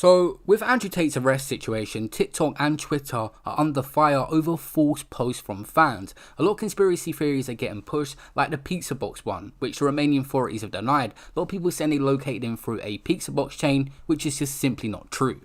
So, with Andrew Tate's arrest situation, TikTok and Twitter are under fire over false posts from fans. A lot of conspiracy theories are getting pushed, like the pizza box one, which the Romanian authorities have denied. A lot of people saying they located him through a pizza box chain, which is just simply not true.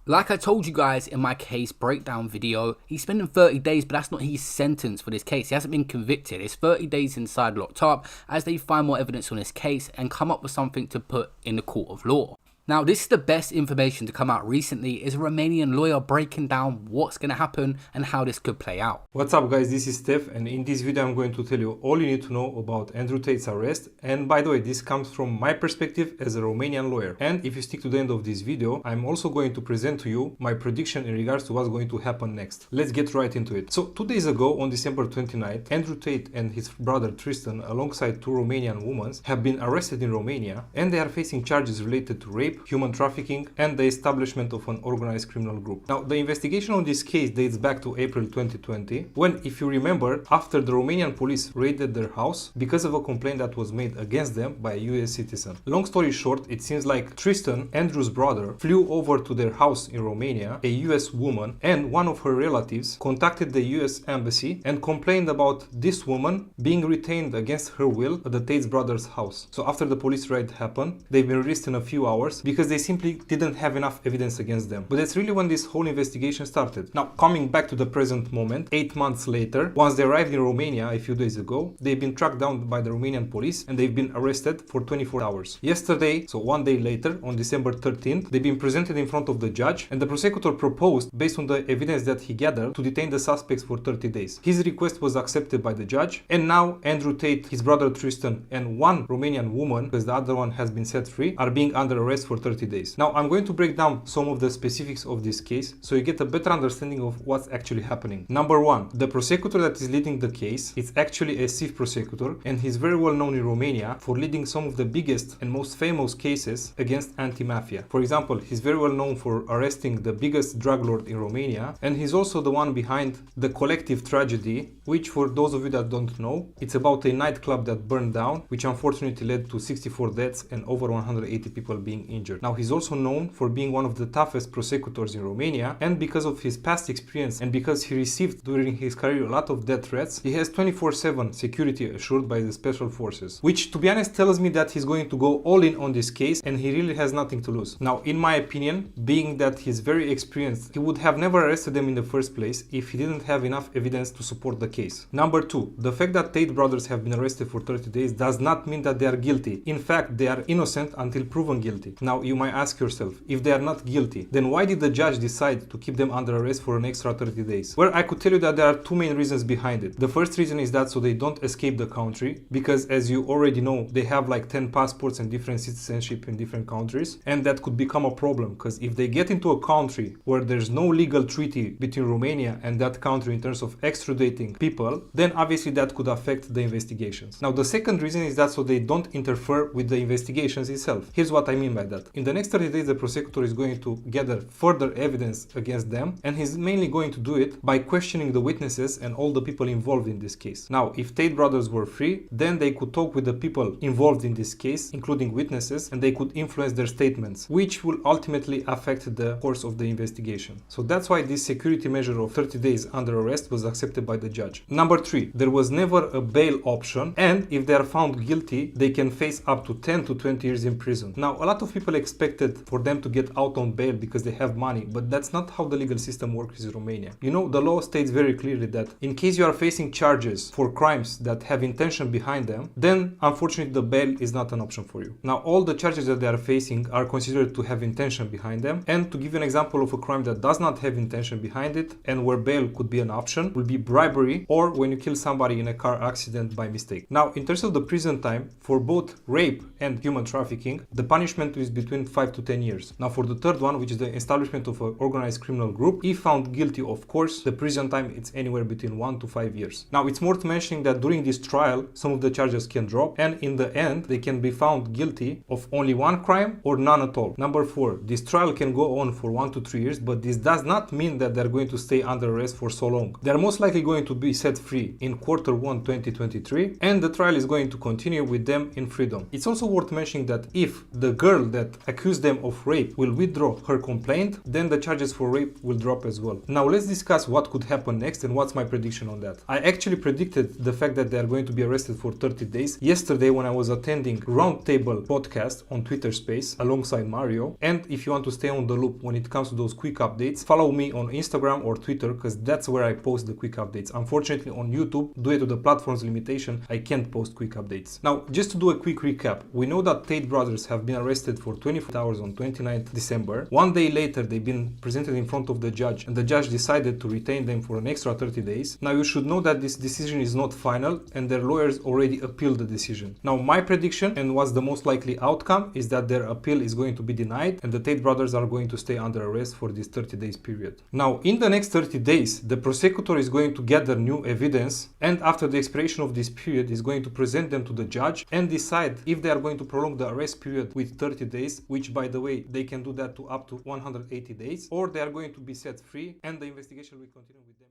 Like I told you guys in my case breakdown video, he's spending 30 days, but that's not his sentence for this case. He hasn't been convicted. It's 30 days inside locked up as they find more evidence on this case and come up with something to put in the court of law. Now, this is the best information to come out recently, is a Romanian lawyer breaking down what's going to happen and how this could play out. What's up guys, this is Steph, and in this video I'm going to tell you all you need to know about Andrew Tate's arrest. And by the way, this comes from my perspective as a Romanian lawyer. And if you stick to the end of this video, I'm also going to present to you my prediction in regards to what's going to happen next. Let's get right into it. So 2 days ago, on December 29th, Andrew Tate and his brother Tristan, alongside 2 Romanian women, have been arrested in Romania, and they are facing charges related to rape, human trafficking, and the establishment of an organized criminal group. Now, the investigation on this case dates back to April 2020, when, if you remember, after the Romanian police raided their house because of a complaint that was made against them by a US citizen. Long story short, it seems like Tristan, Andrew's brother, flew over to their house in Romania, a US woman, and one of her relatives contacted the US embassy and complained about this woman being retained against her will at the Tate's brother's house. So after the police raid happened, they've been released in a few hours because they simply didn't have enough evidence against them. But that's really when this whole investigation started. Now, coming back to the present moment, 8 months later, once they arrived in Romania a few days ago, they've been tracked down by the Romanian police and they've been arrested for 24 hours. Yesterday, so 1 day later, on December 13th, they've been presented in front of the judge, and the prosecutor proposed, based on the evidence that he gathered, to detain the suspects for 30 days. His request was accepted by the judge, and now Andrew Tate, his brother Tristan, and 1 Romanian woman, because the other one has been set free, are being under arrest for 30 days. Now, I'm going to break down some of the specifics of this case so you get a better understanding of what's actually happening. Number 1, the prosecutor that is leading the case is actually a chief prosecutor, and he's very well known in Romania for leading some of the biggest and most famous cases against anti-mafia. For example, he's very well known for arresting the biggest drug lord in Romania, and he's also the one behind the collective tragedy, which, for those of you that don't know, it's about a nightclub that burned down, which unfortunately led to 64 deaths and over 180 people being injured. Now, he's also known for being one of the toughest prosecutors in Romania, and because of his past experience and because he received during his career a lot of death threats, he has 24/7 security assured by the special forces, which, to be honest, tells me that he's going to go all in on this case and he really has nothing to lose. Now, in my opinion, being that he's very experienced, he would have never arrested them in the first place if he didn't have enough evidence to support the case. Number 2, the fact that Tate brothers have been arrested for 30 days does not mean that they are guilty. In fact, they are innocent until proven guilty. Now, you might ask yourself, if they are not guilty, then why did the judge decide to keep them under arrest for an extra 30 days? Well, I could tell you that there are 2 main reasons behind it. The first reason is that so they don't escape the country, because as you already know, they have like 10 passports and different citizenship in different countries, and that could become a problem, because if they get into a country where there's no legal treaty between Romania and that country in terms of extraditing people, then obviously that could affect the investigations. Now, the second reason is that so they don't interfere with the investigations itself. Here's what I mean by that. In the next 30 days, the prosecutor is going to gather further evidence against them, and he's mainly going to do it by questioning the witnesses and all the people involved in this case. Now, if Tate brothers were free, then they could talk with the people involved in this case, including witnesses, and they could influence their statements, which will ultimately affect the course of the investigation. So that's why this security measure of 30 days under arrest was accepted by the judge. Number 3, there was never a bail option, and if they are found guilty, they can face up to 10 to 20 years in prison. Now, a lot of people expected for them to get out on bail because they have money, but that's not how the legal system works in Romania. You know, the law states very clearly that in case you are facing charges for crimes that have intention behind them, then unfortunately the bail is not an option for you. Now, all the charges that they are facing are considered to have intention behind them, and to give you an example of a crime that does not have intention behind it and where bail could be an option, will be bribery, or when you kill somebody in a car accident by mistake. Now, in terms of the prison time, for both rape and human trafficking, the punishment is between 5 to 10 years. Now, for the third one, which is the establishment of an organized criminal group, if found guilty, of course, the prison time it's anywhere between 1 to 5 years. Now, it's worth mentioning that during this trial, some of the charges can drop, and in the end, they can be found guilty of only one crime or none at all. Number 4, this trial can go on for 1 to 3 years, but this does not mean that they're going to stay under arrest for so long. They're most likely going to be set free in Q1 2023, and the trial is going to continue with them in freedom. It's also worth mentioning that if the girl that that accused them of rape will withdraw her complaint, then the charges for rape will drop as well. Now let's discuss what could happen next and what's my prediction on that. I actually predicted the fact that they are going to be arrested for 30 days yesterday when I was attending Roundtable podcast on Twitter Space alongside Mario. And if you want to stay on the loop when it comes to those quick updates, follow me on Instagram or Twitter, because that's where I post the quick updates. Unfortunately on YouTube, due to the platform's limitation, I can't post quick updates. Now just to do a quick recap, we know that Tate brothers have been arrested for 24 hours on 29th December. One day later they've been presented in front of the judge, and the judge decided to retain them for an extra 30 days. Now you should know that this decision is not final and their lawyers already appealed the decision. Now my prediction, and what's the most likely outcome, is that their appeal is going to be denied and the Tate brothers are going to stay under arrest for this 30 days period. Now in the next 30 days the prosecutor is going to gather new evidence, and after the expiration of this period is going to present them to the judge and decide if they are going to prolong the arrest period with 30 days, which by the way they can do that to up to 180 days, or they are going to be set free and the investigation will continue with them.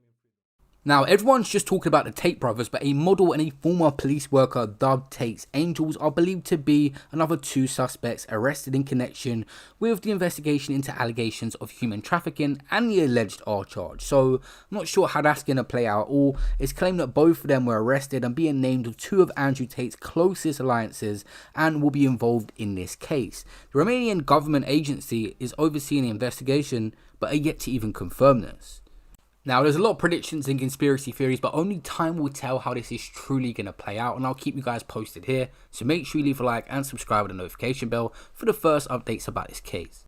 Now, everyone's just talking about the Tate brothers, but a model and a former police worker dubbed Tate's Angels are believed to be another two suspects arrested in connection with the investigation into allegations of human trafficking and the alleged R charge. So, I'm not sure how that's going to play out at all. It's claimed that both of them were arrested and being named with two of Andrew Tate's closest alliances and will be involved in this case. The Romanian government agency is overseeing the investigation, but are yet to even confirm this. Now, there's a lot of predictions and conspiracy theories, but only time will tell how this is truly going to play out, and I'll keep you guys posted here. So make sure you leave a like and subscribe with the notification bell for the first updates about this case.